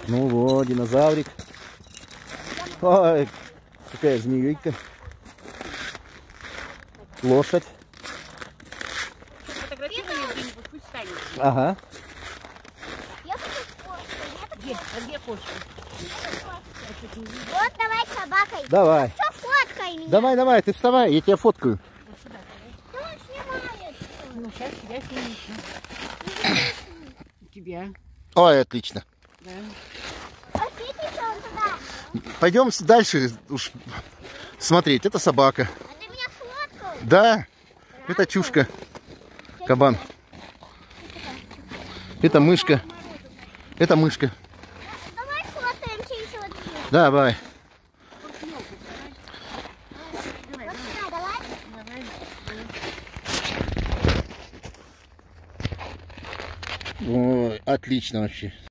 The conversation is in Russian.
Ну вот, динозаврик. Ой, какая змеюка. Лошадь. Ага. Где кошка? Вот, давай с собакой. Давай. Что фоткай меня? Давай, давай, ты вставай, я тебя фоткаю. Кто снимает? Ну, сейчас тебя сниму. Тебя. Ой, отлично. Да. Пошли он туда. Пойдем дальше уж смотреть. Это собака. А ты меня сфоткал? Да, это чушка. Кабан. Это мышка. Это мышка. Давай сфотаемся еще вот здесь. Давай. Вот сюда, давай. Ой, отлично вообще.